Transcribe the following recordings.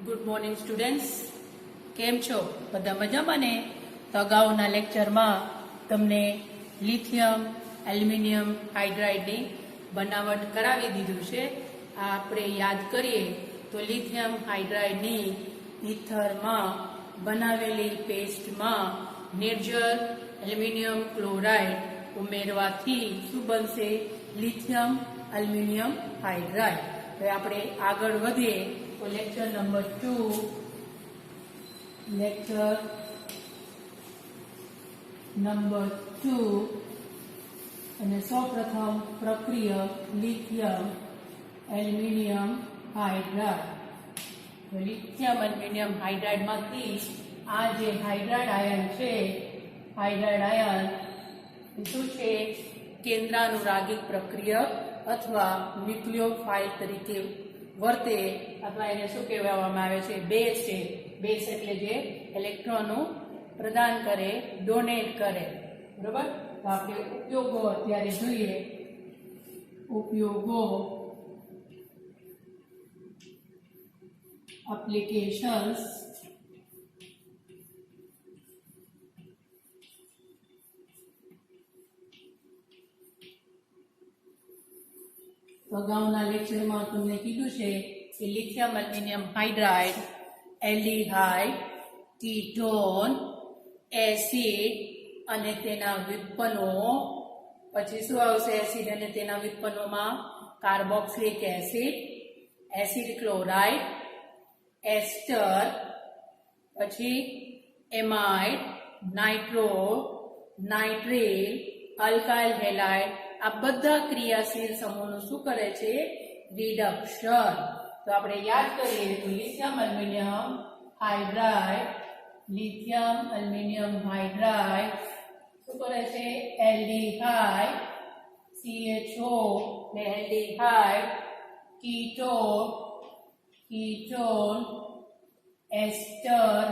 Good morning students, કેમ છો? બધા મજામાં ને? તો અગાઉના લેક્ચરમાં તમને લિથિયમ એલ્યુમિનિયમ હાઇડ્રાઇડની બનાવટ કરાવી દીધું છે. આ આપણે યાદ કરીએ તો લિથિયમ હાઇડ્રાઇડની ઇથરમાં બનાવેલી પેસ્ટમાં નિર્જલ એલ્યુમિનિયમ ક્લોરાઇડ ઉમેરવાથી શું બનશે? Lithium aluminium hydride. હવે આપણે આગળ વધીએ તો લેક્ચર નંબર 2 અને સૌપ્રથમ પ્રક્રિયા lithium aluminium hydride. Lithium aluminium હાઇડ્રાઇડમાંથી આ જે હાઇડ્રાઇડ આયન છે, હાઇડ્રાઇડ આયન શું છે? કેન્દ્રાનુરાગિક પ્રક્રિયા અથવા ન્યુક્લિયોફાઇલ તરીકે વર્તે, અથવા એને શું કહેવામાં આવે છે? બેઝ છે. બેઝ એટલે જે ઇલેક્ટ્રોનો પ્રદાન કરે, ડોનેટ કરે. બરોબર? તો આપણે ઉપયોગો અત્યારે જોઈએ. ઉપયોગો, એપ્લિકેશન્સ. અગાઉના લેક્ચરમાં તમને કીધું છે કે lithium aluminium hydride aldehyde, ketone, acid અને તેના વ્યુત્પન્નો. પછી શું આવશે? એસિડ અને તેના વ્યુત્પન્નોમાં carboxylic acid, acid chloride, ester, પછી amide, nitro, nitrile, alkyl halide. આ બધા ક્રિયાશીલ સમૂહનું શું કરે છે? રિડક્શન. તો આપણે યાદ કરીએ તો lithium aluminium hydride, lithium aluminium hydride શું કરે છે? એલ્ડિહાઇડ, CHO ને એલ્ડિહાઇડ, કીટોન, કીટોન, એસ્ટર,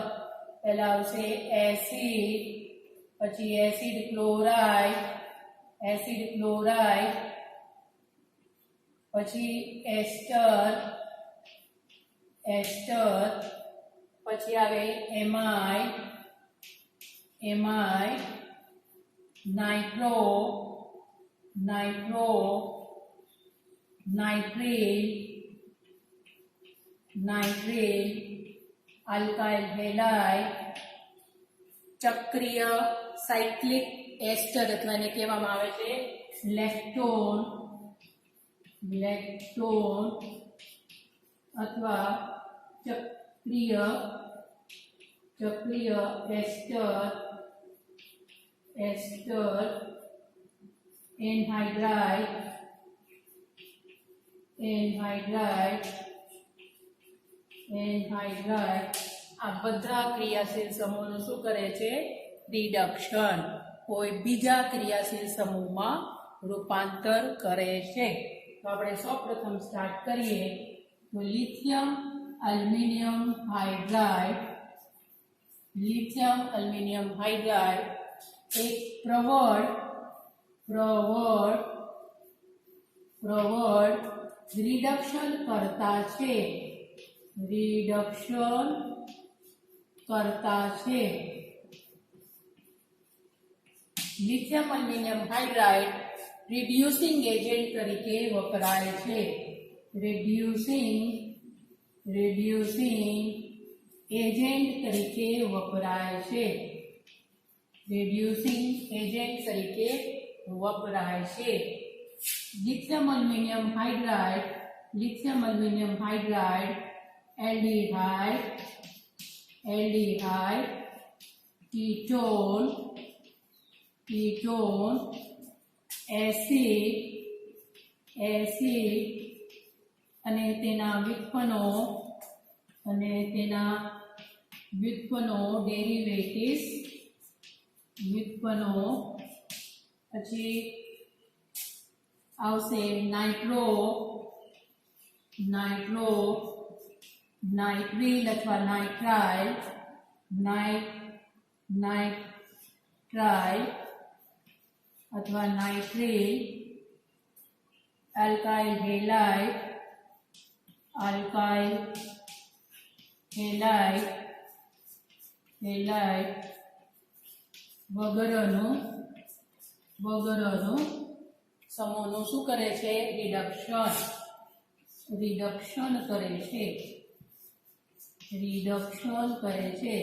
પહેલા આવશે એસિડ, પછી એસિડ ક્લોરાઇડ, એસિડ ક્લોરાઇડ, પછી એસ્ટર, એસ્ટર, પછી આવે amide, amide, nitro, nitro, nitrile, nitrile, alkyl halide, ચક્રીય સાયક્લિક એસ્ટર અથવા એને કહેવામાં આવે છે લેક્ટોન, લેક્ટોન અથવા ચક્રીય એસ્ટર, એસ્ટર, એનહાઇડ્રાઇડ, એનહાઇડ્રાઇડ, એનહાઇડ્રાઇડ. આ બધા ક્રિયાશીલ સમૂહનું શું કરે છે? રિડક્શન. કોઈ બીજા ક્રિયાશીલ સમૂહમાં રૂપાંતર કરે છે. તો આપણે સૌપ્રથમ સ્ટાર્ટ કરીએ તો lithium aluminium hydride. Lithium aluminium hydride એક પ્રવળ રિડક્શન કરતા છે. રિડક્શન કરતા છે. Lithium aluminium hydride reducing agent તરીકે વપરાય છે. રિડ્યુસિંગ એજન્ટ તરીકે વપરાય છે. રિડ્યુસિંગ એજન્ટ તરીકે વપરાય છે. Lithium aluminium hydride, lithium aluminium hydride aldehyde, aldehyde, ketone, ketone, acid, acid અને તેના વ્યુત્પન્નો, ડેરિવેટિવ્સ, વ્યુત્પન્નો. પછી આવશે નાઇટ્રો, નાઇટ્રો, નાઇટ્રિલ અથવા નાઇટ્રાઇલ, નાઇટ્રાઇલ અથવા nitrile, alkyl halide, alkyl halide વગેરેનું સમૂહનું શું કરે છે? રિડક્શન કરે છે.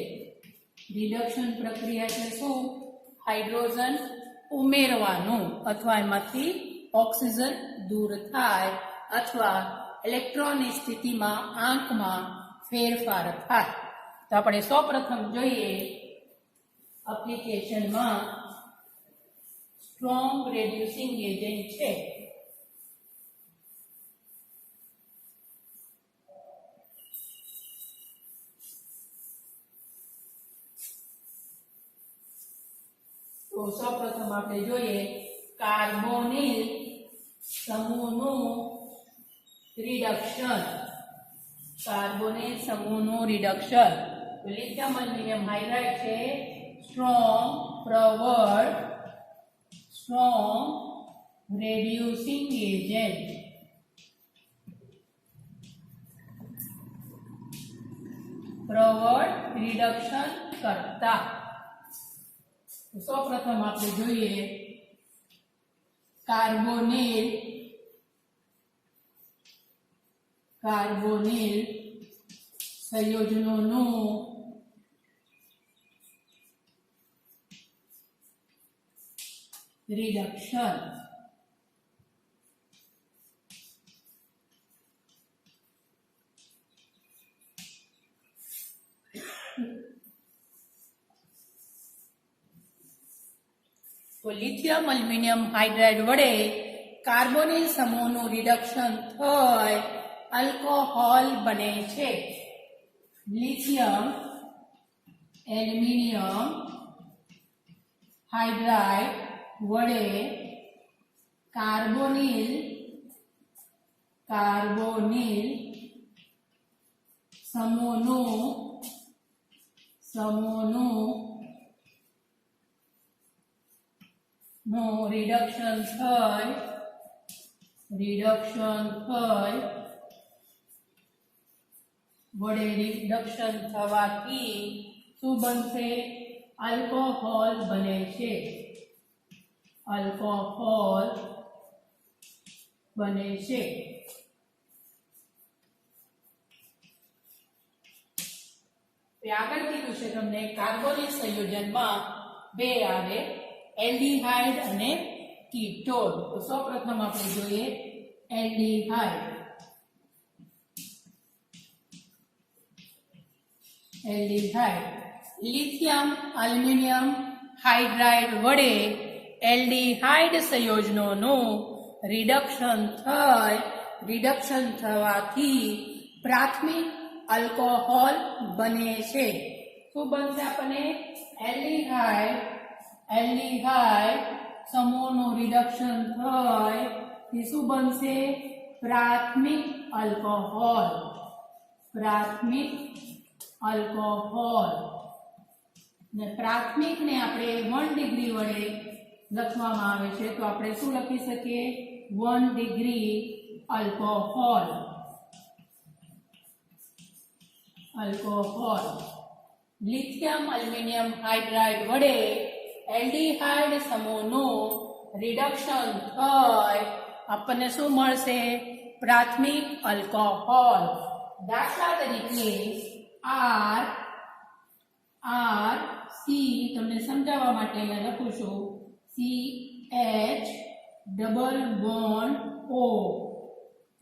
રિડક્શન પ્રક્રિયા એટલે શું? હાઇડ્રોજન ઉમેરવાનું અથવા એમાંથી ઓક્સિજન દૂર થાય અથવા ઇલેક્ટ્રોનની સ્થિતિમાં આંકમાં ફેરફાર થાય. તો આપણે સૌપ્રથમ જોઈએ એપ્લિકેશનમાં સ્ટ્રોંગ રેડ્યુસિંગ એજન્ટ છે. તો સૌપ્રથમ આપણે જોઈએ કાર્બોનિલ સમૂહનું રિડક્શન. લિથિયમ એલ્યુમિનિયમ હાઇડ્રાઇડ છે સ્ટ્રોંગ રેડ્યુસિંગ એજન્ટ. પ્રવર રિડક્શન કરતા. સૌપ્રથમ આપણે જોઈએ કાર્બોનિલ સંયોજનોનું રિડક્શન. તો લિથિયમ એલ્યુમિનિયમ હાઇડ્રાઇડ વડે કાર્બોનિલ સમૂહનું રિડક્શન થઈ આલ્કોહોલ બને છે. લિથિયમ એલ્યુમિનિયમ હાઇડ્રાઇડ વડે કાર્બોનિલ સમૂહનું રિડક્શન થઈ થવાથી શું બનશે? આલ્કોહોલ બને છે. આગળ કીધું છે તમને કાર્બોનિલ સંયોજનમાં બે આવે, એલ્ડિહાઇડ અને કીટોન. તો સૌપ્રથમ આપણે જોઈએ એલ્ડિહાઇડ. લિથિયમ એલ્યુમિનિયમ હાઇડ્રાઇડ વડે એલ્ડિહાઇડ સંયોજનોનું રિડક્શન થવાથી પ્રાથમિક આલ્કોહોલ બને છે. શું બનશે? આપણને એલ્ડિહાઇડ સમૂહનું રિડક્શન થાય શું બનશે? પ્રાથમિક આલ્કોહોલ. ને પ્રાથમિકને આપણે 1 ડિગ્રી વડે લખવામાં આવે છે. તો આપણે શું લખી શકીએ? 1 degree alcohol. Lithium aluminium hydride વડે એલ્ડિહાઇડ સમૂહનું રિડક્શન થાય આપણને શું મળશે? પ્રાથમિક આલ્કોહોલ. દાખલા તરીકે RC તમને સમજાવવા માટે અહીંયા લખું છું CH ડબલ બોન્ડ O.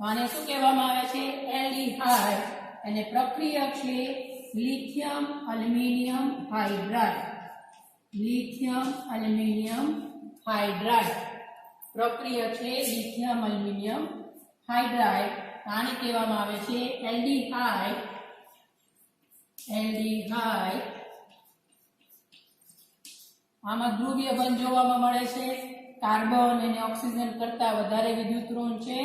આને શું કહેવામાં આવે છે? એલ્ડિહાઇડ. અને પ્રક્રિયા છે લિથિયમ એલ્યુમિનિયમ હાઇડ્રાઇડ. પ્રક્રિયા છે લિથિયમ એલ્યુમિનિયમ હાઇડ્રાઇડ. આને કહેવામાં આવે છે એલ્ડિહાઇડ. આમાં ધ્રુવીય બંધ જોવામાં મળે છે. કાર્બન અને ઓક્સિજન કરતા વધારે વિદ્યુત ઋણ છે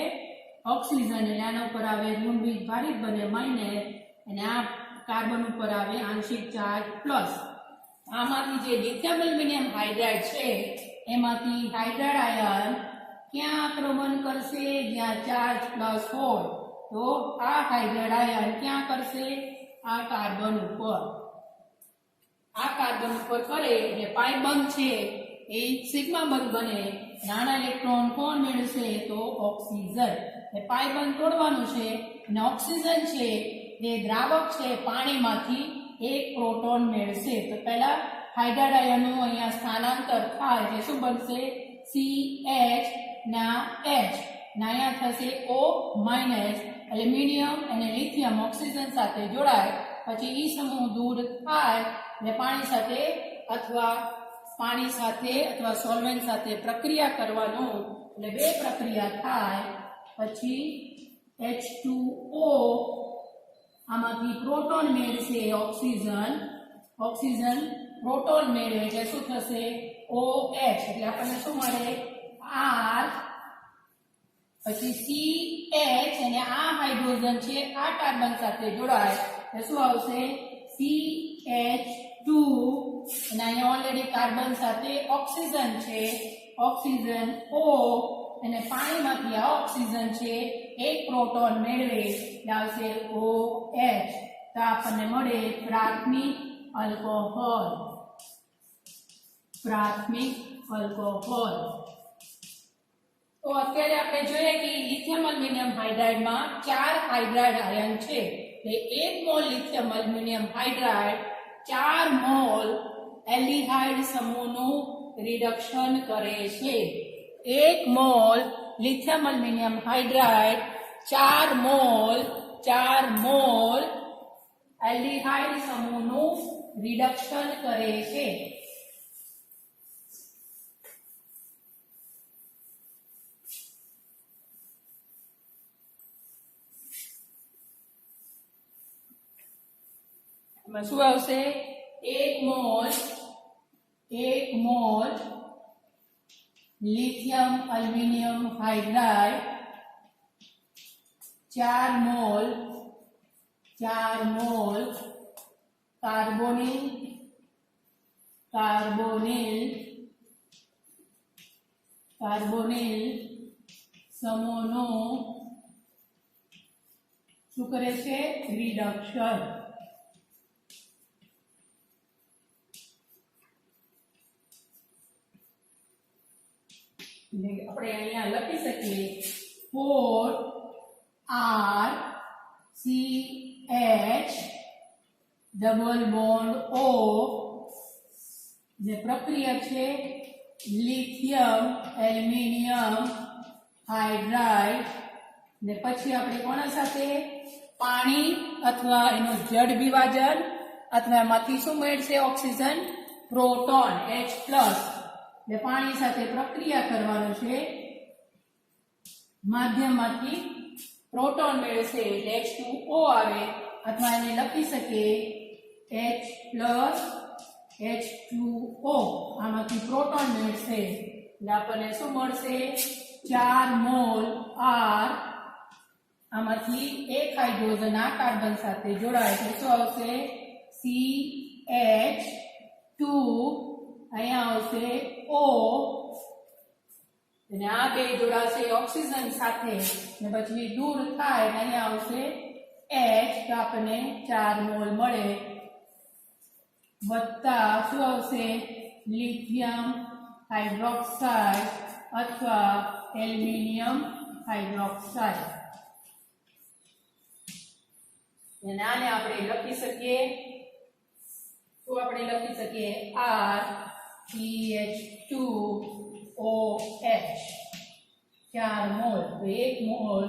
ઓક્સિજન, એટલે આના ઉપર આવે ઋણ બીજ ભારિત બને માઇનસ, અને આ કાર્બન ઉપર આવે આંશિક ચાર્જ પ્લસ. આમાંથી જે લિથિયમ એલ્યુમિનિયમ હાઇડ્રાઇડ છે એમાંથી હાઇડ્રાઇડ આયન ક્યાં આક્રમણ કરશે? જ્યાં ચાર્જ પ્લસ હોય. તો આ હાઇડ્રાઇડ આયન ક્યાં કરશે? આ કાર્બન ઉપર કરે એટલે પાઈ બંધ છે એ સિગ્મા બંધ બને. નાના ઇલેક્ટ્રોન કોણ મેળવશે? તો ઓક્સિજન. એ પાઈ બંધ તોડવાનું છે અને ઓક્સિજન છે એ દ્રાવક છે પાણીમાંથી એક પ્રોટોન મેળવશે. તો પહેલા હાઇડ્રાઇડ આયનનું અહીંયા સ્થાનાંતર થાય એટલે શું બનશે? CH ના H ના અહીંયા થશે O માઇનસ. એલ્યુમિનિયમ અને લિથિયમ ઓક્સિજન સાથે જોડાય પછી ઈ સમૂહ દૂર થાય અને પાણી સાથે અથવા સોલ્વેન્ટ સાથે પ્રક્રિયા કરવાનું એટલે બે પ્રક્રિયા થાય પછી H2O આમાંથી પ્રોટોન મેળવશે ઓક્સિજન પ્રોટોન મેળવે એટલે શું થશે? OH એટલે આપણને શું મળે? R પછી CH અને આ હાઇડ્રોજન છે આ કાર્બન સાથે જોડાય એટલે શું આવશે? CH2 અને અહીંયા ઓલરેડી કાર્બન સાથે ઓક્સિજન છે ઓક્સિજન O અને પાણીમાંથી આ ઓક્સિજન છે એક પ્રોટોન મેળવે એટલે આવશે OH. તો આપણને મળે પ્રાથમિક આલ્કોહોલ. તો અત્યારે આપણે જોઈએ કે લિથિયમ એલ્યુમિનિયમ હાઇડ્રાઇડમાં 4 હાઇડ્રાઇડ આયન છે. એટલે 1 mole lithium aluminium hydride 4 mole aldehyde સમૂહનું રિડક્શન કરે છે. 1 mole lithium aluminium hydride 4 mole aldehyde સમૂહનું રિડક્શન કરે છે. એમાં શું આવશે? 1 mole lithium aluminium hydride 4 mole carbonyl સમૂહનું શું કરે છે? રિડક્શન. આપણે અહીંયા લખી શકીએ 4RCH ડબલ બોન્ડ O જે પ્રક્રિયા છે લિથિયમ એલ્યુમિનિયમ હાઇડ્રાઇડ ને પછી આપણે કોના સાથે? પાણી અથવા એનું જડ વિભાજન અથવા એમાંથી શું મેળવશે? Oxygen proton H+. પાણી સાથે પ્રક્રિયા કરવાનું છે માધ્યમમાંથી પ્રોટોન મેળવશે એટલે H2O આવે અથવા એને લખી શકીએ H+H2O આમાંથી પ્રોટોન મેળવશે એટલે આપણને શું મળશે? 4 મોલ R આમાંથી એક હાઇડ્રોજન આ કાર્બન સાથે જોડાય એટલે શું આવશે? CH2 અહીંયા આવશે O અને આ બે જોડાશે ઓક્સિજન સાથે ને પછી દૂર થાય અને અહીંયા આવશે H તો આપણને 4 મોલ મળે વત્તા શું આવશે? લિથિયમ હાઇડ્રોક્સાઇડ અથવા એલ્યુમિનિયમ હાઇડ્રોક્સાઇડ. અને આને આપણે લખી શકીએ તો આપણે લખી શકીએ RCH2OH 4 મોલ. તો 1 મોલ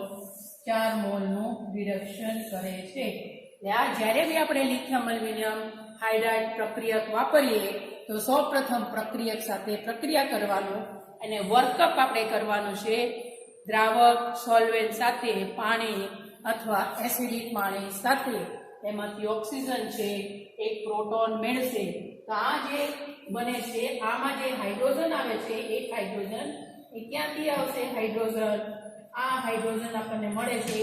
4 મોલનું રિડક્શન કરે છે. એટલે આ જ્યારે બી આપણે લિથિયમ એલ્યુમિનિયમ હાઇડ્રાઇડ પ્રક્રિયક વાપરીએ તો સૌપ્રથમ પ્રક્રિયક સાથે પ્રક્રિયા કરવાનું અને વર્કઅપ આપણે કરવાનું છે દ્રાવક સોલ્વેન્ટ સાથે પાણી અથવા એસિડિક પાણી સાથે એમાંથી ઓક્સિજન છે એક પ્રોટોન મેળવશે. તો આ જે બને છે આમાં જે હાઇડ્રોજન આવે છે એક હાઇડ્રોજન એ ક્યાંથી આવશે? હાઇડ્રોજન આ હાઇડ્રોજન આપણને મળે છે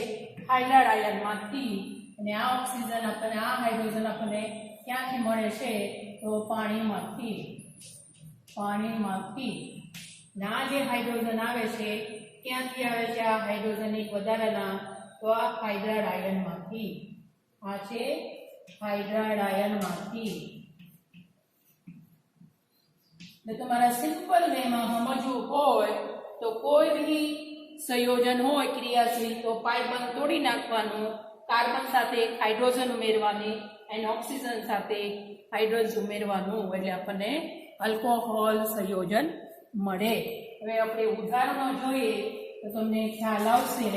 હાઇડ્રાઇડ આયનમાંથી અને આ ઓક્સિજન આપણને આ હાઇડ્રોજન આપણને ક્યાંથી મળે છે? તો પાણીમાંથી. આ જે હાઇડ્રોજન આવે છે ક્યાંથી આવે છે? આ હાઇડ્રોજન એક વધારાના તો આ હાઇડ્રાઇડ આયનમાંથી. આ છે હાઇડ્રાઇડ આયનમાંથી. જો તમારા સિમ્પલ વેમાં સમજવું હોય તો કોઈ બી સંયોજન હોય ક્રિયાશીલ તો પાઇપ બંધ તોડી નાખવાનું, કાર્બન સાથે હાઇડ્રોજન ઉમેરવાની અને ઓક્સિજન સાથે હાઇડ્રોજન ઉમેરવાનું, એટલે આપણને આલ્કોહોલ સંયોજન મળે. હવે આપણે ઉદાહરણો જોઈએ તો તમને ખ્યાલ આવશે.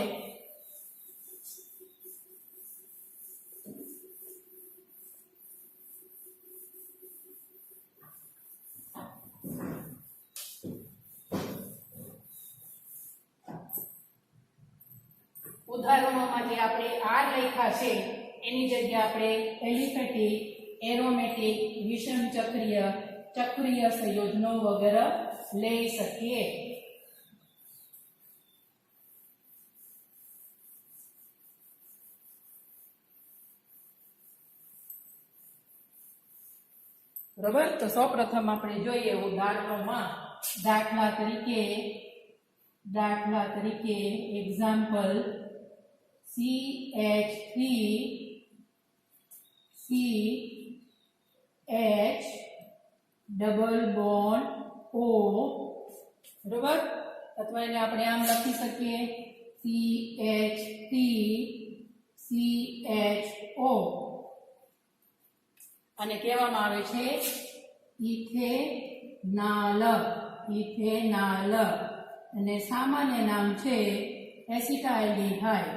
ઉદાહરણોમાં જે આપણે આર લખ્યા છે એની જગ્યાએ આપણે એલિફેટિક, એરોમેટિક, વિષમ ચક્રીય, ચક્રીય સંયોજનો વગેરે લઈ શકીએ. બરોબર, તો સૌપ્રથમ આપણે જોઈએ ઉદાહરણોમાં. દાખલા તરીકે example CH3CH double bond O, બરોબર, અથવા એને આપણે આમ લખી શકીએ CH3CHO, અને કહેવામાં આવે છે ઇથેનાલ, અને સામાન્ય નામ છે એસિટાલ્ડિહાઇડ.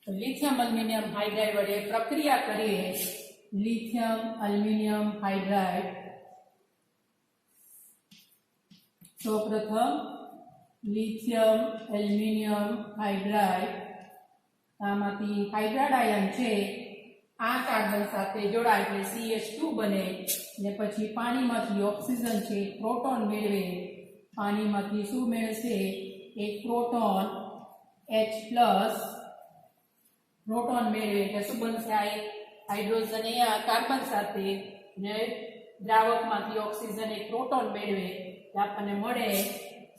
લિથિયમ એલ્યુમિનિયમ હાઇડ્રાઇડ વડે પ્રક્રિયા કરીએ. લિથિયમ એલ્યુમિનિયમ હાઇડ્રાઇડ, સૌપ્રથમ લિથિયમ એલ્યુમિનિયમ હાઇડ્રાઇડ, આમાંથી હાઇડ્રાઇડ આયન છે આ કાર્બન સાથે જોડાય એટલે CH2 બને, ને પછી પાણીમાંથી ઓક્સિજન છે પ્રોટોન મેળવે. પાણીમાંથી શું મેળવશે? એક પ્રોટોન H+, પ્રોટોન મેળવે એટલે શું બનશે? આ હાઇડ્રોજન અહીંયા કાર્બન સાથે, ને દ્રાવકમાંથી ઓક્સિજન એક પ્રોટોન મેળવે એટલે આપણને મળે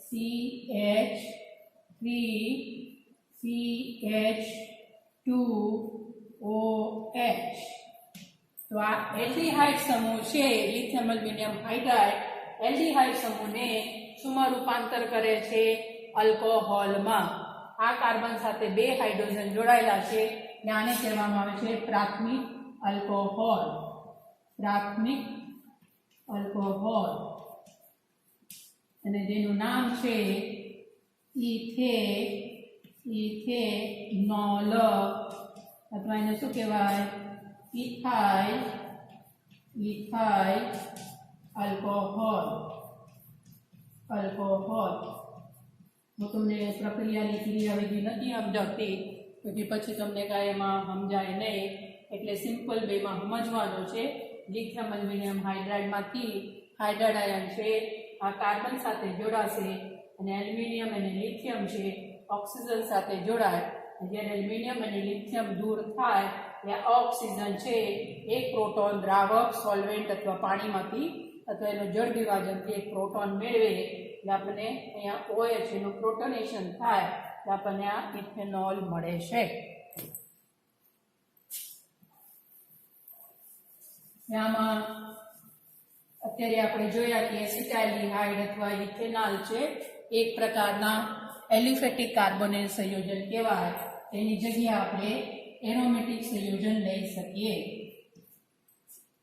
CH3CH2OH. તો આ એલ્ડિહાઇડ સમૂહ છે લિથિયમ એલ્યુમિનિયમ હાઇડ્રાઇડ. એલ્ડિહાઇડ સમૂહને શુંમાં રૂપાંતર કરે છે? આલ્કોહોલમાં. આ કાર્બન સાથે બે હાઇડ્રોજન જોડાયેલા છે ને આને કહેવામાં આવે છે પ્રાથમિક આલ્કોહોલ. અને જેનું નામ છે ઇથેનોલ, અથવા એને શું કહેવાય? Ethyl alcohol. હું તમને પ્રક્રિયાની ક્રિયાવિધિ નથી સમજાવતી, પછી તમને કાંઈ એમાં સમજાય નહીં, એટલે સિમ્પલ વેમાં સમજવાનું છે. લિથિયમ એલ્યુમિનિયમ હાઇડ્રાઇડમાંથી હાઇડ્રાઇડ આયન છે આ કાર્બન સાથે જોડાશે, અને એલ્યુમિનિયમ અને લિથિયમ છે ઓક્સિજન સાથે જોડાય. જ્યારે એલ્યુમિનિયમ અને લિથિયમ દૂર થાય ત્યાં ઓક્સિજન છે એક પ્રોટોન દ્રાવક, સોલ્વેન્ટ અથવા પાણીમાંથી અથવા એનો જળ વિભાજનથી એક પ્રોટોન મેળવે એટલે આપણને અહીંયા OH એનું પ્રોટોનેશન થાય એટલે આપણને આ ઇથેનોલ મળે છે. આમાં અત્યારે આપણે જોયા કે એસિટાલ્ડિહાઇડ અથવા ઇથેનોલ છે એક પ્રકારના એલિફેટિક કાર્બોનેટ સંયોજન કહેવાય. એની જગ્યાએ આપણે એરોમેટિક સંયોજન લઈ શકીએ.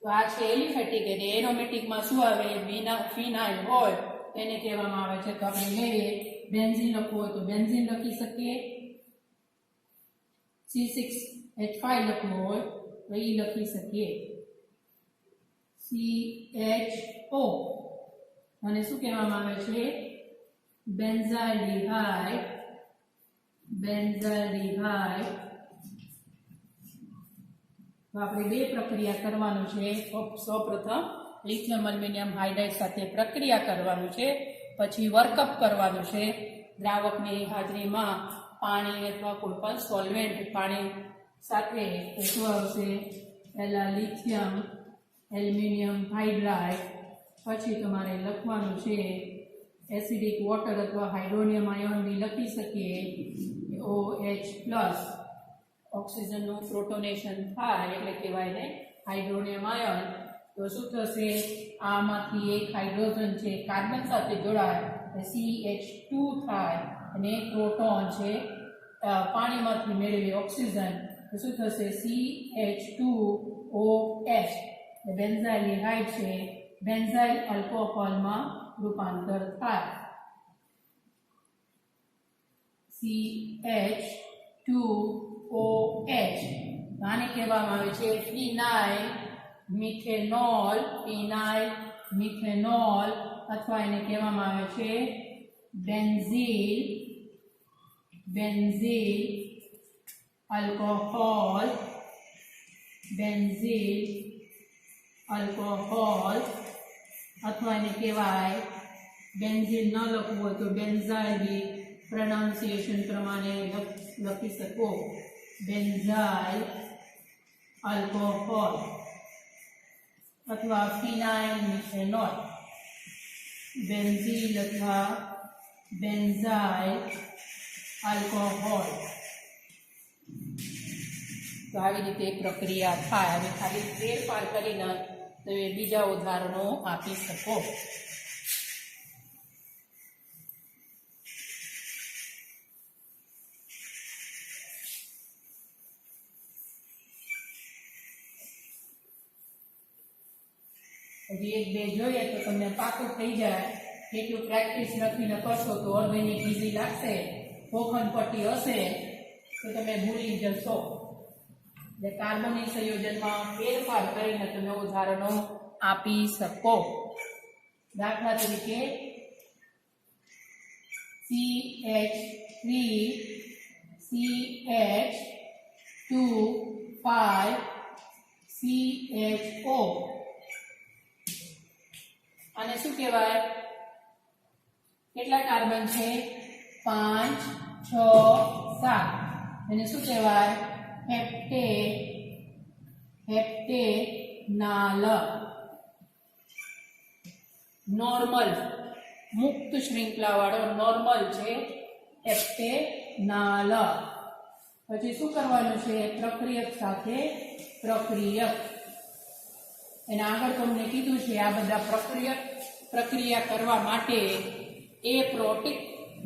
તો આ છે એલિફેટિક. એટલે એરોમેટિકમાં શું આવે? ફિનાઇલ હોય એને કહેવામાં આવે છે. તો આપણે લઈએ બેન્ઝીન લખવું હોય તો બેન્ઝીન લખી શકીએ, C6H5 લખવું હોય તો એ લખી શકીએ CHO. અને શું કહેવામાં આવે છે? બેન્ઝાલ્ડિહાઇડ. તો આપણે બે પ્રક્રિયા કરવાનું છે. સૌપ્રથમ લિથિયમ એલ્યુમિનિયમ હાઇડ્રાઇડ સાથે પ્રક્રિયા કરવાનું છે, પછી વર્કઅપ કરવાનું છે. દ્રાવકની હાજરીમાં પાણી અથવા કોઈ પણ સોલ્વેન્ટ પાણી સાથે શું આવશે? પહેલા લિથિયમ એલ્યુમિનિયમ હાઇડ્રાઇડ, પછી તમારે લખવાનું છે એસિડિક વોટર અથવા હાઇડ્રોનિયમ આયોન બી લખી શકીએ OH+. ઓક્સિજનનું પ્રોટોનેશન થાય એટલે કહેવાય ને હાઇડ્રોનિયમ આયોન. તો શું થશે, આમાંથી એક હાઇડ્રોજન છે કાર્બન સાથે જોડાય CH2 થાય અને એક પ્રોટોન છે પાણીમાંથી મેળવી ઓક્સિજન, તો શું થશે CH2OH. બેન્ઝાઇલ હાઇડ છે, બેન્ઝાઇલ આલ્કોહોલમાં રૂપાંતર થાય. CH2OH આને કહેવામાં આવે છે ફિનાઇલ મિથેનોલ અથવા એને કહેવામાં આવે છે બેન્ઝીલ આલ્કોહોલ અથવા એને કહેવાય બેન્ઝીલ ન લખવું હોય તો બેન્ઝાઇલ બી પ્રોનાઉન્સિએશન પ્રમાણે લખી શકો, બેન્ઝાઇલ આલ્કોહોલ અથવા ફિનાઇલ મિથેનોલ. બેન્ઝીલ અથવા બેન્ઝાઇલ આલ્કોહોલ. તો આવી રીતે પ્રક્રિયા થાય. હવે ખાલી ફેરફાર કરીને તમે બીજા ઉદાહરણો આપી શકો. હજી એક બે જોઈએ તો તમને પાકું થઈ જાય. એટલું પ્રેક્ટિસ લખીને કરશો તો ઓર્ગેનિક ઇઝી લાગશે. ગોખણ પટ્ટી હશે તો તમે ભૂલી જશો. એટલે કાર્બનિક સંયોજનમાં ફેરફાર કરીને તમે ઉદાહરણો આપી શકો. દાખલા તરીકે CH3 CH2 5CHO. અને શું કહેવાય, કેટલા કાર્બન છે 5 6 7. એને શું કહેવાય હેપ્ટેનાલ. નોર્મલ મુક્ત શૃંખલા વાળો નોર્મલ છે હેપ્ટેનાલ. પછી શું કરવાનું છે, પ્રક્રિયક સાથે પ્રક્રિયક. એના આગળ તમને કીધું છે આ બધા પ્રક્રિયા કરવા માટે એપ્રોટિક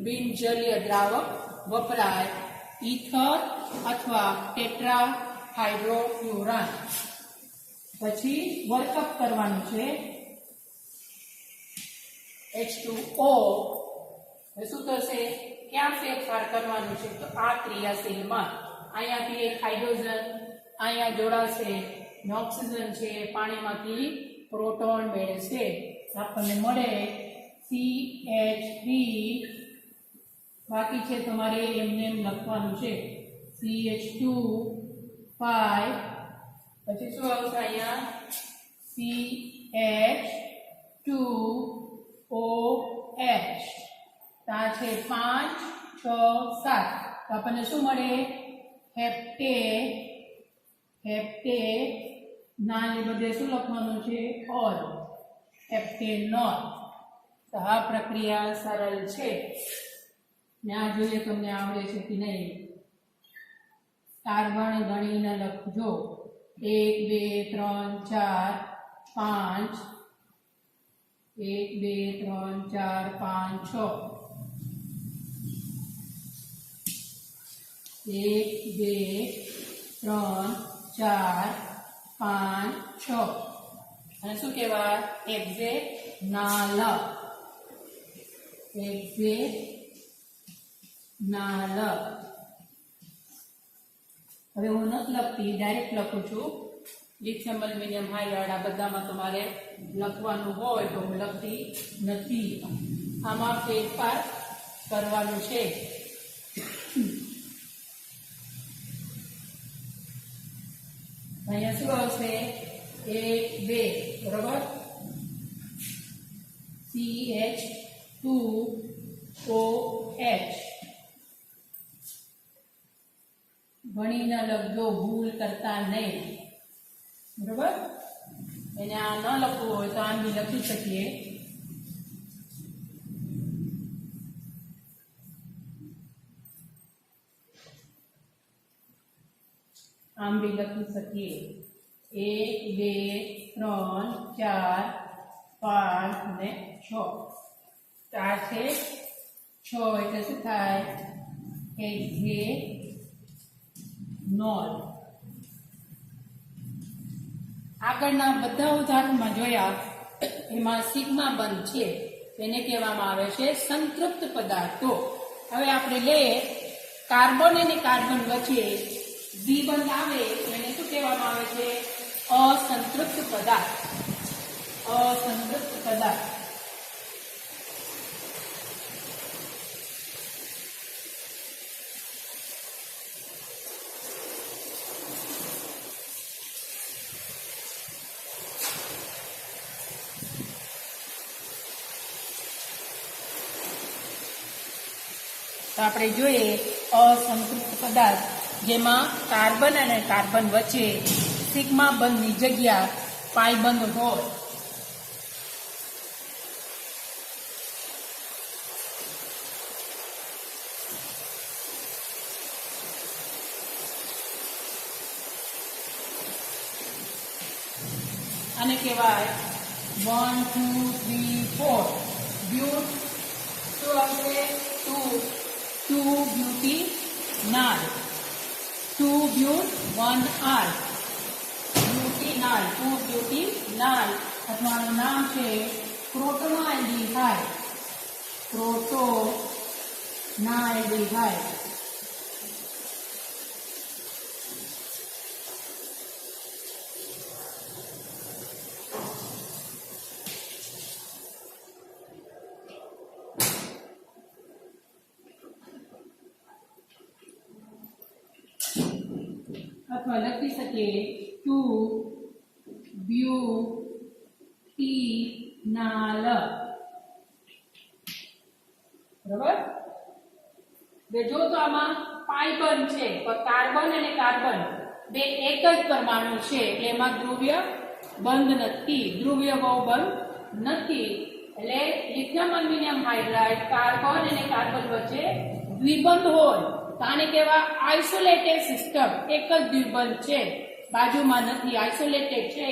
બિનજલીય દ્રાવક વપરાય, ઇથર અથવા ટેટ્રા હાઇડ્રોફ્યુરાન. પછી વર્કઅપ કરવાનું છે H2O. શું થશે, ક્યાં ફેરફાર કરવાનું છે તો આ ક્રિયાશીલમાં. અહીંયાથી એક હાઇડ્રોજન અહીંયા જોડાશે, ઓક્સિજન છે પાણીમાંથી પ્રોટોન મેળવશે, આપણને મળે CH3. બાકી છે તમારે એમને એમ લખવાનું છે CH2 5. પછી શું આવશે અહીંયા CH2OH. આ છે 5 6 7. તો આપણને શું મળે હેપ્ટે નાની બધે શું લખવાનું છે ઓલ, હેપ્ટેનોલ. તો આ પ્રક્રિયા સરળ છે ને આ જોઈએ તમને આવડે છે કે નહીં. કાર્બન ગણીને લખજો 1 2 3 4 5. 1 2 3 4 5 6. 1 2 3 4 5 6. અને શું કહેવાય હેક્ઝેનાલ. હવે હું નથી લખતી, ડાયરેક્ટ લખું છું. લિથિયમ એલ્યુમિનિયમ હાઇડ્રાઇડ આ બધામાં તમારે લખવાનું હોય તો હું લખતી નથી. આમાં ફેરફાર કરવાનું છે. અહીંયા શું આવશે 1 2 બરોબર. CH2OH. ગણીને લખજો, ભૂલ કરતા નહીં બરોબર. એને આ ન લખવું હોય તો આમ બી લખી શકીએ આમ બી લખી શકીએ 1 2 3 4 5 ને 6 4 છે 6 એટલે શું થાય હેક્ઝેનોન આગળના બધા ઉદાહરણમાં જોયા એમાં સિગ્મા બંધ છે તેને કહેવામાં આવે છે સંતૃપ્ત પદાર્થો હવે આપણે લઈએ કાર્બન અને કાર્બન વચ્ચે દ્વિબંધ આવે એને શું કહેવામાં આવે છે અસંતૃપ્ત પદાર્થ અસંતૃપ્ત પદાર્થ તો આપણે જોઈએ અસંતૃપ્ત પદાર્થ જેમાં કાર્બન અને કાર્બન વચ્ચે સિગ્મા બંધની જગ્યા પાઈ બંધ હોય આને કહેવાય 1 2 3 4 બ્યુટ શું આવશે 2 બ્યુટીનાલ 2 બ્યુટ 1 આર બ્યુટીનાલ 2 બ્યુટીનાલ અથવા આનું નામ છે ક્રોટોનાલ્ડિહાઇડ ક્રોટોનાલ્ડિહાઇડ અથવા લખી શકીએ 2 બ્યુટીનાલ બરાબર જો તો આમાં પાઈ બંધ છે પણ કાર્બન અને કાર્બન બે એક જ પરમાણુ છે એટલે એમાં ધ્રુવ્ય બંધ નથી ધ્રુવ્ય બહુ બંધ નથી એટલે લિથિયમ એલ્યુમિનિયમ હાઇડ્રાઇડ કાર્બન અને કાર્બન વચ્ચે દ્વિબંધ હોય તો આને કહેવાય આઇસોલેટેડ સિસ્ટમ એક જ દ્વિબંધ છે બાજુમાં નથી આઇસોલેટેડ છે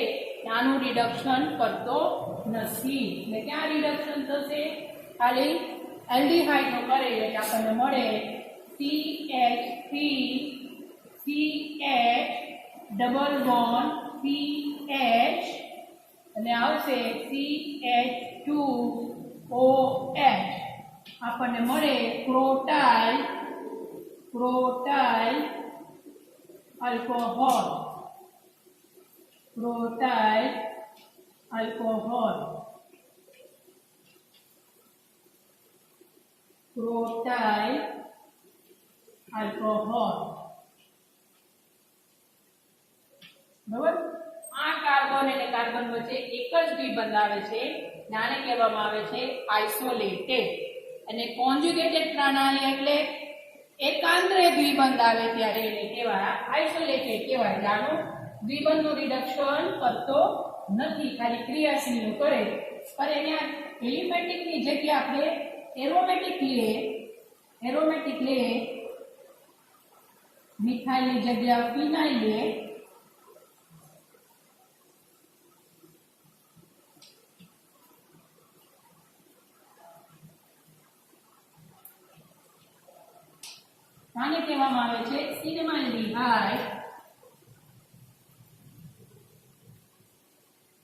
આનું રિડક્શન કરતો નથી એટલે ક્યાં રિડક્શન થશે ખાલી એલ્ડિહાઇડ નો કરે એટલે આપણને મળે CH3 CH double bond CH અને આવશે CH2OH આપણને મળે ક્રોટાઇલ આલ્કોહોલ ક્રોટાઇલ આલ્કોહોલ ક્રોટાઇલ આલ્કોહોલ બરાબર આ કાર્બન અને કાર્બન વચ્ચે એક જ દ્વિબંધ આવે છે આને કહેવામાં આવે છે આઇસોલેટેડ અને કોન્જ્યુગેટેડ પ્રણાલી એટલે એકાંતરે દ્વિબંધ આવે ત્યારે એને કહેવાય આઇસોલેટેડ કહેવાય આનું દ્વિબંધનું રિડક્શન કરતો નથી ખાલી ક્રિયાશીલ કરે પણ અહીંયા એલિમેટિકની જગ્યા આપણે એરોમેટિક લઈએ મિથાઇલની જગ્યા ફિનાઇલ લે આને કહેવામાં આવે છે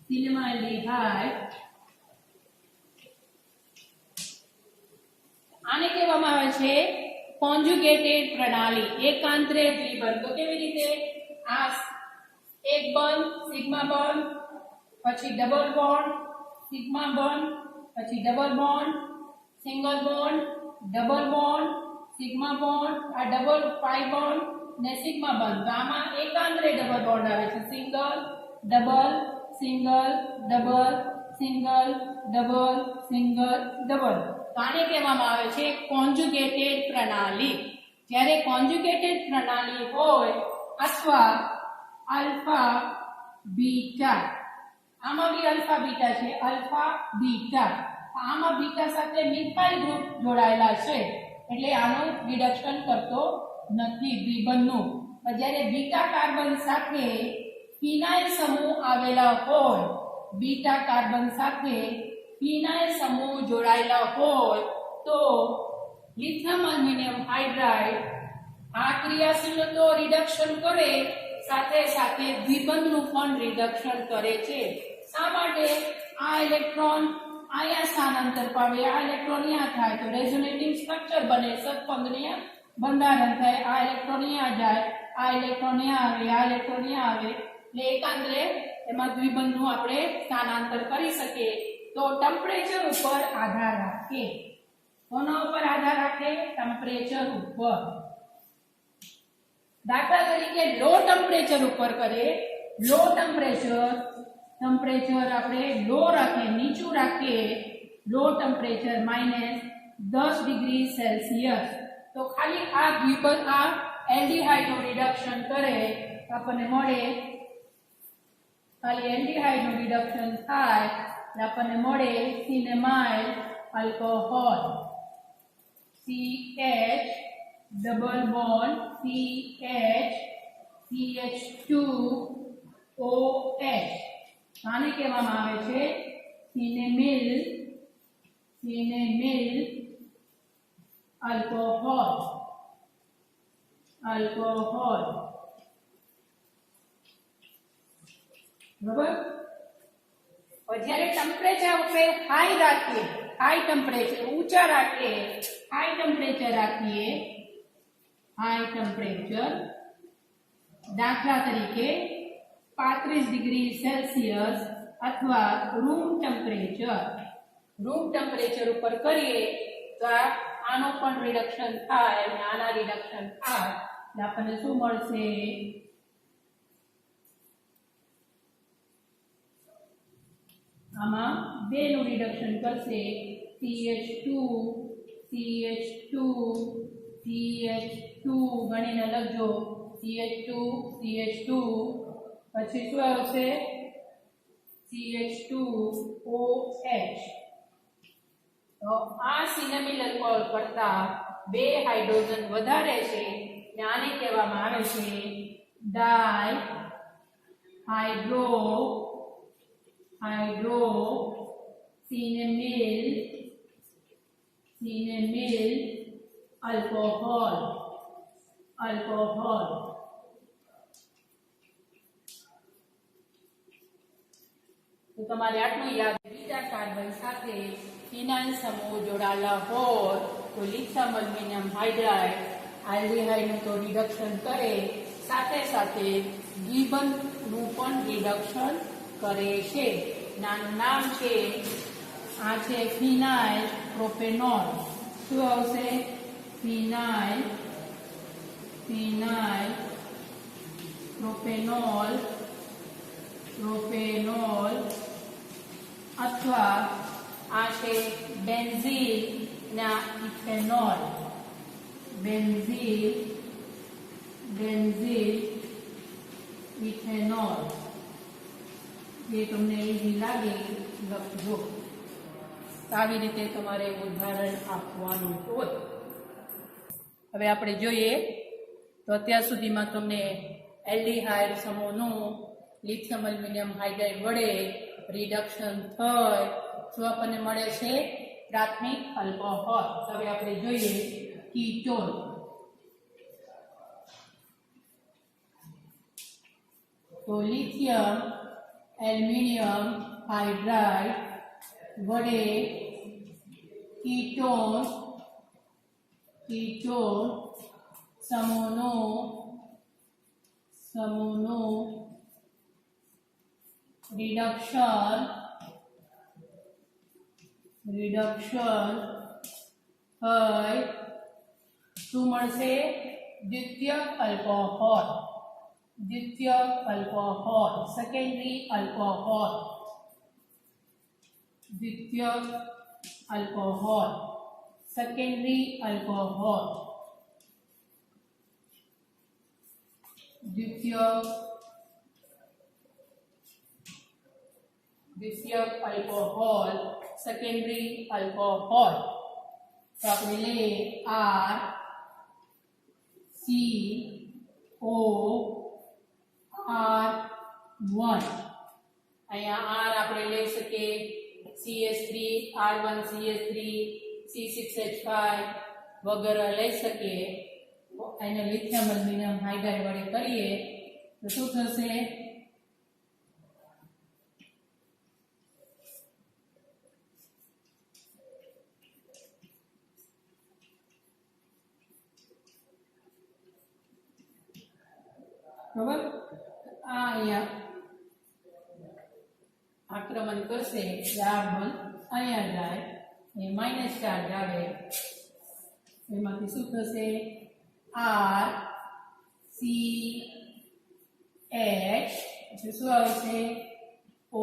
સિનેમાલ્ડિહાઇડ આને કહેવામાં આવે છે કોન્જ્યુગેટેડ પ્રણાલી એકાંતરે દ્વિબંધ તો કેવી રીતે આ એક બંધ સિગ્મા બંધ પછી ડબલ બોન્ડ સિગ્મા બંધ પછી double bond single bond double bond sigma bond આ ડબલ પાઈ બોન્ડ ને સિગ્મા બંધ તો આમાં એકાંતરે ડબલ બોન્ડ આવે છે single double single double single double single double તો આને કહેવામાં આવે છે કોન્જ્યુગેટેડ પ્રણાલી જ્યારે કોન્જ્યુગેટેડ પ્રણાલી હોય અથવા આલ્ફા બીટા આમાં બી આલ્ફા બીટા છે આલ્ફા બીટા આમાં બીટા સાથે મિથાઇલ ગ્રુપ જોડાયેલા છે એટલે આનું રિડક્શન કરતો નથી દ્વિબંધનું જ્યારે બીટા કાર્બન સાથે ફિનાઇલ સમૂહ આવેલા હોય, બીટા કાર્બન સાથે ફિનાઇલ સમૂહ જોડાયેલા હોય તો લિથિયમ એલ્યુમિનિયમ હાઇડ્રાઇડ આ ક્રિયાશીલતો રિડક્શન કરે, સાથે સાથે દ્વિબંધનું પણ રિડક્શન કરે છે. શા માટે? આ ઇલેક્ટ્રોન અહીંયા સ્થાનાંતર પામે, આ ઇલેક્ટ્રોન અહીંયા થાય તો રેઝોનેટિંગ સ્ટ્રક્ચર બને, સહસંબંધીય બંધારણ થાય. આ ઇલેક્ટ્રોન અહીંયા જાય, આ ઇલેક્ટ્રોન અહીંયા આવે, આ ઇલેક્ટ્રોન અહીંયા આવે, એટલે એકાંતરે એમાં દ્વિબંધનું આપણે સ્થાનાંતર કરી શકીએ. તો ટેમ્પરેચર ઉપર આધાર રાખે. કોના ઉપર આધાર રાખે? ટેમ્પરેચર ઉપર. દાખલા તરીકે લો ટેમ્પરેચર ઉપર કરે, લો ટેમ્પરેચર આપણે લો રાખીએ, નીચું રાખીએ, લો ટેમ્પરેચર -10 ડિગ્રી સેલ્સિયસ, તો ખાલી આ દ્વિબંધ આ એલ્ડિહાઇડનું રિડક્શન કરે આપણને મળે, ખાલી એલ્ડિહાઇડનું રિડક્શન થાય એટલે આપણને મળે cinnamyl alcohol, CH double bond CH2OH. આને કહેવામાં આવે છે સિનેમિલ આલ્કોહોલ. બરાબર. જ્યારે ટેમ્પરેચર આપણે હાઈ રાખીએ, હાઈ ટેમ્પરેચર ઊંચા રાખીએ, હાઈ ટેમ્પરેચર દાખલા તરીકે 35 ડિગ્રી સેલ્સિયસ અથવા રૂમ ટેમ્પરેચર ઉપર કરીએ તો આનું પણ રિડક્શન થાય અને આના રિડક્શન થાય એટલે આપણને શું મળશે? આમાં બેનું રિડક્શન કરશે, CH2 ગણીને લખજો, CH2 પછી શું આવશે? CH2OH. તો આ સિનેમિલ આલ્કોહોલ કરતા 2 હાઇડ્રોજન વધારે છે, આને કહેવામાં આવે છે ડાયહાઇડ્રો સિનેમિલ આલ્કોહોલ. તો તમારે આટલું યાદ. બીટા કાર્બન સાથે ફિનાઇલ સમૂહ જોડાયેલા હોય તો લિથિયમ એલ્યુમિનિયમ હાઇડ્રાઇડ આલ્ડિહાઇડનું તો રિડક્શન કરે, સાથે સાથે દ્વિબંધનું પણ રિડક્શન કરે છે. નાનું નામ છે, આ છે ફિનાઇલ પ્રોપેનોલ. શું આવશે? ફિનાઇલ પ્રોપેનોલ અથવા આ છે બેન્ઝીન ના ઇથેનોલ. ઇથેનોલ જે તમને ઈઝી લાગે લખજો. આવી રીતે તમારે ઉદાહરણ આપવાનું હોય. હવે આપણે જોઈએ તો અત્યાર સુધીમાં તમને એલ્ડિહાઇડ સમૂહનું લિથિયમ એલ્યુમિનિયમ હાઇડ્રાઇડ વડે રિડક્શન થાય તો આપણને મળે છે પ્રાથમિક આલ્કોહોલ. હવે આપણે જોઈએ કીટોન. તો લિથિયમ એલ્યુમિનિયમ હાઇડ્રાઇડ વડે કીટોન સમૂહનું રિડક્શન થાય શું મળશે? દ્વિતીયક alcohol, secondary alcohol. Secondary alcohol દ્વિતીયક આલ્કોહોલ, સેકન્ડરી આલ્કોહોલ. તો આપણે લઈએ R C O R1 અહીંયા R આપણે લઈ શકીએ CH3 R1 CH3 C6H5 વગેરે લઈ શકીએ એને લિથિયમ એલ્યુમિનિયમ હાઇડ્રાઇડ વડે કરીએ તો શું થશે બરાબર આ અહીંયા આક્રમણ કરશે કાર્બન અહીંયા જાય એ માઇનસ ચાર્જ આવે એમાંથી શું થશે R C H પછી શું આવશે O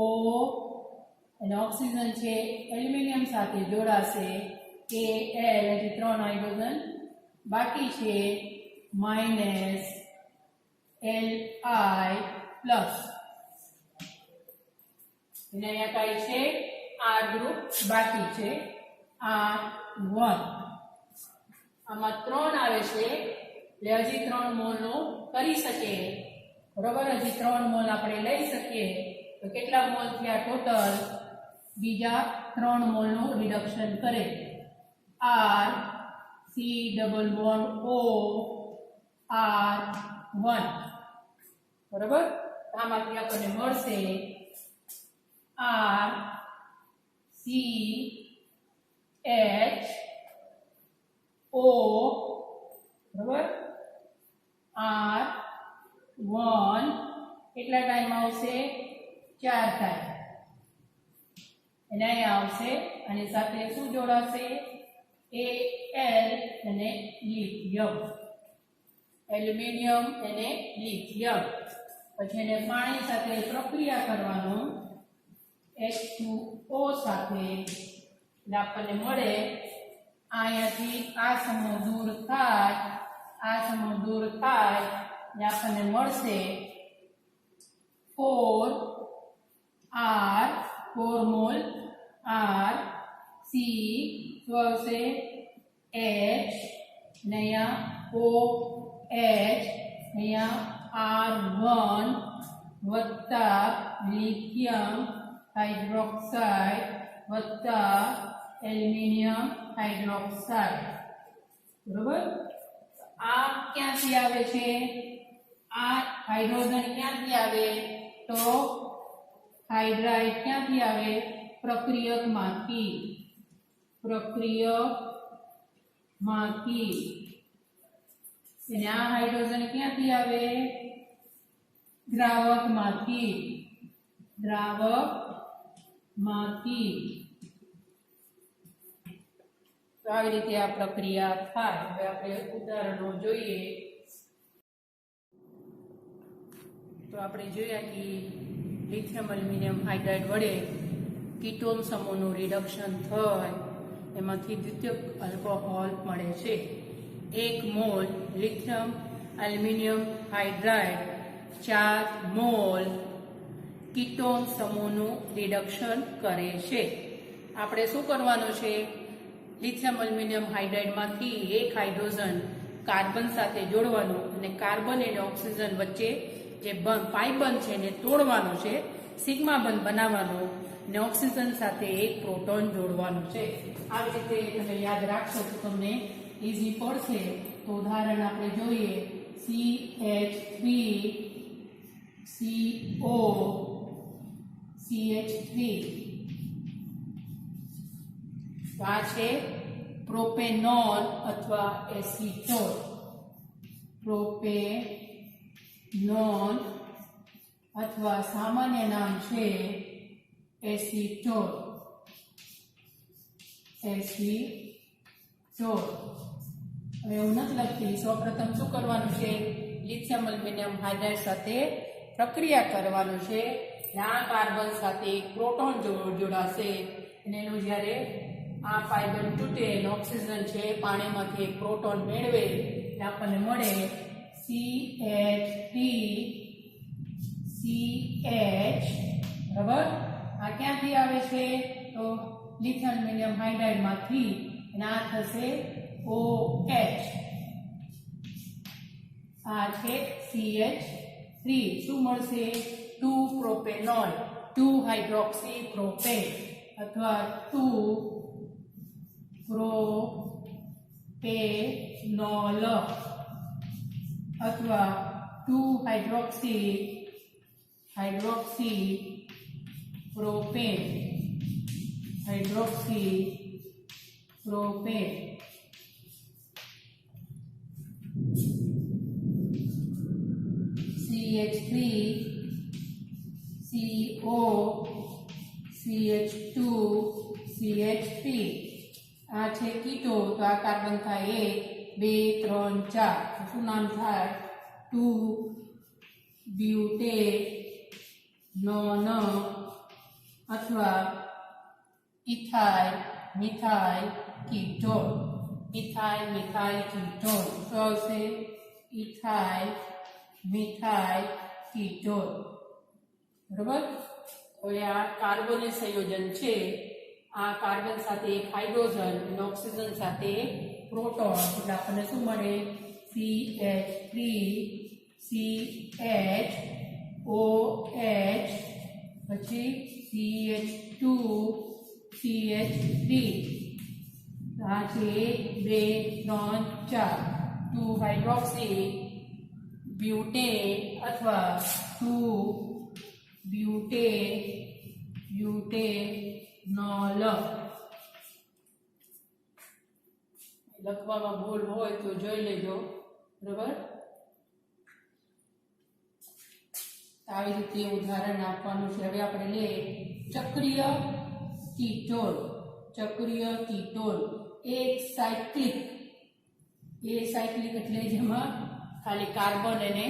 અને ઓક્સિજન છે એલ્યુમિનિયમ સાથે જોડાશે K L હજી 3 હાઇડ્રોજન બાકી છે માઇનસ Li પ્લસ અને અહીંયા કઈ છે R ગ્રુપ બાકી છે R1 આમાં 3 આવે છે એટલે હજી 3 મોલ નું કરી શકીએ બરોબર હજી 3 મોલ આપણે લઈ શકીએ તો કેટલા મોલ થયા ટોટલ બીજા 3 મોલ નું રિડક્શન કરે R C double bond O R1 બરોબર આમાંથી આપણને મળશે R C H O બરોબર R1 કેટલા ટાઈમ આવશે 4 ટાઈમ અને અહીંયા આવશે અને સાથે શું જોડાશે Al અને લિથિયમ એલ્યુમિનિયમ અને લિથિયમ પછી એને પાણી સાથે પ્રક્રિયા કરવાનું H2O સાથે એટલે આપણને મળે અહીંયાથી આ સમૂહ દૂર થાય આ સમૂહ દૂર થાય એટલે આપણને મળશે 4 મોલ R C શું આવશે H ને અહીંયા OH અહીંયા R1 વત્તા લિથિયમ હાઇડ્રોક્સાઇડ વત્તા એલ્યુમિનિયમ હાઇડ્રોક્સાઇડ બરોબર આ ક્યાંથી આવે છે આ હાઇડ્રોજન ક્યાંથી આવે તો હાઇડ્રાઇડ ક્યાંથી આવે પ્રક્રિયકમાંથી અને આ હાઇડ્રોજન ક્યાંથી આવે દ્રાવકમાંથી તો આવી રીતે આ પ્રક્રિયા થાય હવે આપણે ઉદાહરણો જોઈએ તો આપણે જોયા કે લિથિયમ એલ્યુમિનિયમ હાઇડ્રાઇડ વડે કીટોન સમૂહનું રિડક્શન થાય એમાંથી દ્વિતીયક આલ્કોહોલ મળે છે 1 mole lithium aluminium hydride 4 mall ketone સમૂહનું રિડક્શન કરે છે આપણે શું કરવાનું છે લિથિયમ એલ્યુમિનિયમ હાઇડ્રાઇડમાંથી એક હાઇડ્રોજન કાર્બન સાથે જોડવાનું અને કાર્બન અને ઓક્સિજન વચ્ચે જે પાઇ બંધ છે એને તોડવાનો છે સિગ્મા બંધ બનાવવાનો અને ઓક્સિજન સાથે એક પ્રોટોન જોડવાનું છે આવી રીતે તમે યાદ રાખશો તો તમને ઈઝી પડશે તો ઉદાહરણ આપણે જોઈએ CH3 CO CH3 તો આ છે પ્રોપેનોલ અથવા એસિટોન પ્રોપેનોલ અથવા સામાન્ય નામ છે એસિટોન હવે એવું નથી લખતી સૌપ્રથમ શું કરવાનું છે લિથિયમ એલ્યુમિનિયમ હાઇડ્રાઇડ સાથે પ્રક્રિયા કરવાનું છે આ કાર્બન સાથે એક પ્રોટોન જોડાશે અને એનું જ્યારે આ પાઇબન તૂટે અને ઓક્સિજન છે પાણીમાંથી એક પ્રોટોન મેળવે એટલે આપણને મળે CH બરાબર આ ક્યાંથી આવે છે તો લિથિયમ એલ્યુમિનિયમ હાઇડ્રાઇડમાંથી અને આ થશે OH આ છે CH3 શું મળશે 2 પ્રોપેનોલ 2 હાઇડ્રોક્સી પ્રોપેન અથવા 2 પ્રોપેનોલ અથવા 2 hydroxy propane CH3 CO CH2 CH3 આ છે કીટો તો આ કાર્બન થાય 1 2 3 4 શું નામ થાય 2 બ્યુટેનોન અથવા ઇથાઇલ મિથાઇલ કીટોન શું આવશે ઇથાઇલ મિથાઇલ કીટોન બરાબર હવે આ કાર્બોનિક સંયોજન છે આ કાર્બન સાથે એક હાઇડ્રોજન અને ઓક્સિજન સાથે એક પ્રોટોન એટલે આપણને શું મળે CH3 CHOH પછી CH2 CH3 આ છે 1 2 3 4 2 હાઇડ્રોક્સી બ્યુટેન અથવા 2 બ્યુટેનોલ લખવામાં ભૂલ હોય તો જોઈ લેજો બરાબર આવી રીતે ઉદાહરણ આપવાનું છે હવે આપણે લે ચક્રીય કીટોન એક સાયક્લિક એટલે જેમાં ખાલી કાર્બન અને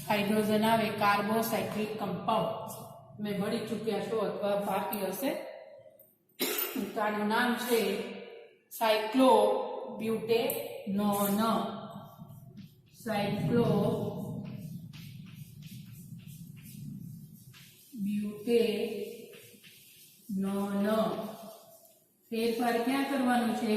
હાઇડ્રોજન આવે કાર્બોસાયક્લિક કમ્પાઉન્ડ મેં ભણી ચૂક્યા છો અથવા બાકી હશે તો આનું નામ છે સાયક્લોબ્યુટેનોન ફેરફાર ક્યાં કરવાનું છે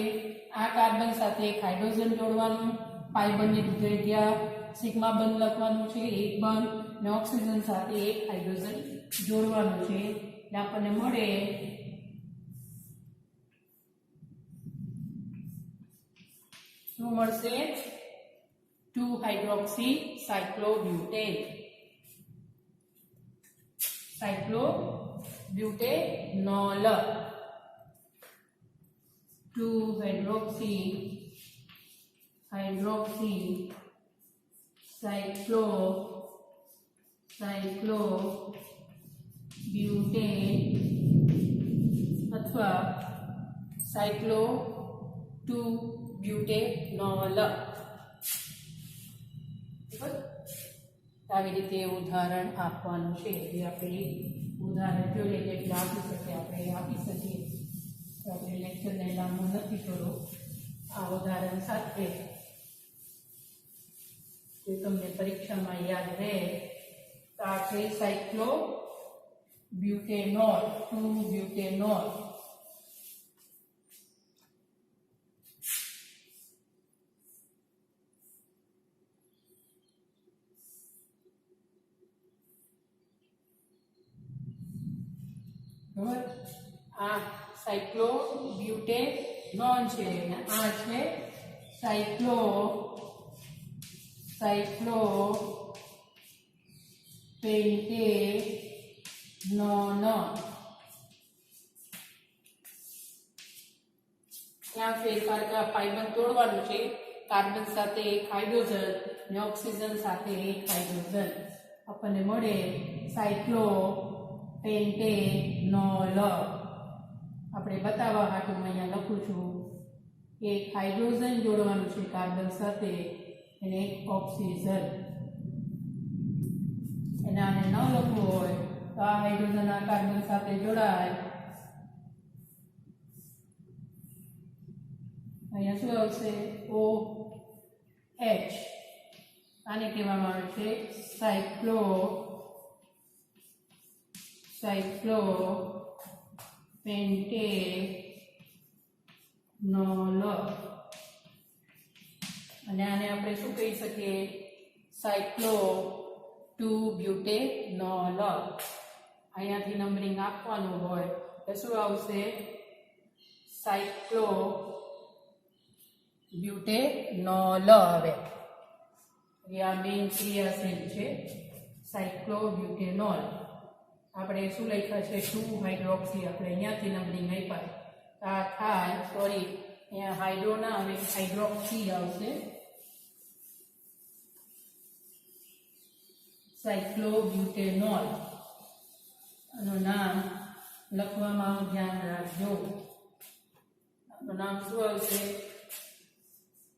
આ કાર્બન સાથે એક હાઇડ્રોજન જોડવાનું પાઈ બંધની જગ્યા સિગ્મા બંધ લખવાનું છે એક બંધ અને ઓક્સિજન સાથે એક હાઇડ્રોજન જોડવાનું છે એટલે આપણને મળે શું મળશે 2 હાઇડ્રોક્સી સાયક્લોબ્યુટેન સાયક્લોબ્યુટેનોલ 2 હાઇડ્રોક્સી સાયક્લોબ્યુટેન અથવા સાયક્લો 2 બ્યુટેનોલ આવી રીતે ઉદાહરણ આપવાનું છે જે આપણે ઉદાહરણ જોઈએ એટલે આપી શકીએ તો આપણે લેક્ચરને લાંબુ નથી થોડો આ ઉદાહરણ સાથે જો તમને પરીક્ષામાં યાદ રહે તો આ છે સાયક્લો બ્યુટેનોલ 2 બ્યુટેનોલ આ સાયક્લોબ્યુટેનોન છે અને આ છે સાયક્લોપેન્ટેનોન ત્યાં ફેરફાર પાઇબંધ તોડવાનું છે કાર્બન સાથે એક હાઇડ્રોજન અને ઓક્સિજન સાથે એક હાઇડ્રોજન આપણને મળે સાયક્લોપેન્ટેનોલ આપણે બતાવવા હાટું અહીંયા લખું છું એક હાઇડ્રોજન જોડવાનું છે કાર્બન સાથે અને એક ઓક્સિજન અને આને ન લખવું હોય તો આ હાઇડ્રોજન આ કાર્બન સાથે જોડાય અહીંયા શું આવશે OH આને કહેવામાં આવે છે સાયક્લોપેન્ટેનોલ અને આને આપણે શું કહી શકીએ સાયક્લો 2 બ્યુટેનોલ. અહીંયાથી નંબરિંગ આપવાનું હોય તો શું આવશે? સાયક્લો બ્યુટેનોલ આવે. આ મેઇન ક્રિયાશીલ છે સાયક્લો બ્યુટેનોલ. આપણે શું લખ્યા છે? 2 હાઇડ્રોક્સી. આપણે અહીંયાથી નંબરિંગ આપ્યા. આ થાય, સોરી, અહીંયા હાઇડ્રો ના આવે, હાઇડ્રોક્સી આવશે. સાયક્લોબ્યુટેનોલ આનું નામ લખવામાં ધ્યાન રાખજો. આનું નામ શું આવશે?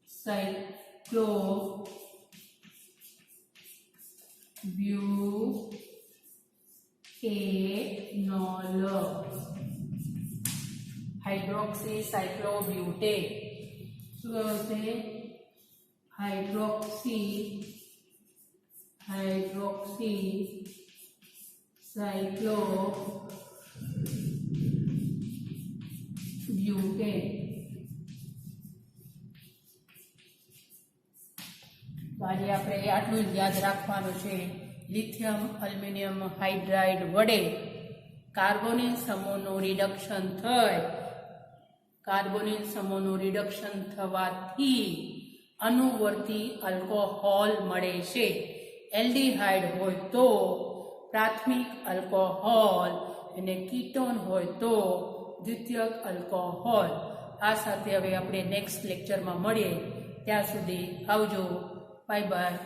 સાયક્લોબ્યુટેનોલ. હાઇડ્રોક્સી સાયક્લોબ્યુટે શું આવશે? હાઇડ્રોક્સી સાયક્લોબ્યુટે. આજે આપણે આટલું જ યાદ રાખવાનું છે. લિથિયમ એલ્યુમિનિયમ હાઇડ્રાઇડ વડે કાર્બોનિલ સમૂહનું રિડક્શન થવાથી અનુવર્તી આલ્કોહોલ મળે છે. એલ્ડિહાઇડ હોય તો પ્રાથમિક આલ્કોહોલ અને કીટોન હોય તો દ્વિતીયક આલ્કોહોલ. આ સાથે હવે આપણે નેક્સ્ટ લેક્ચરમાં મળીએ. ત્યાં સુધી આવજો. Bye bye.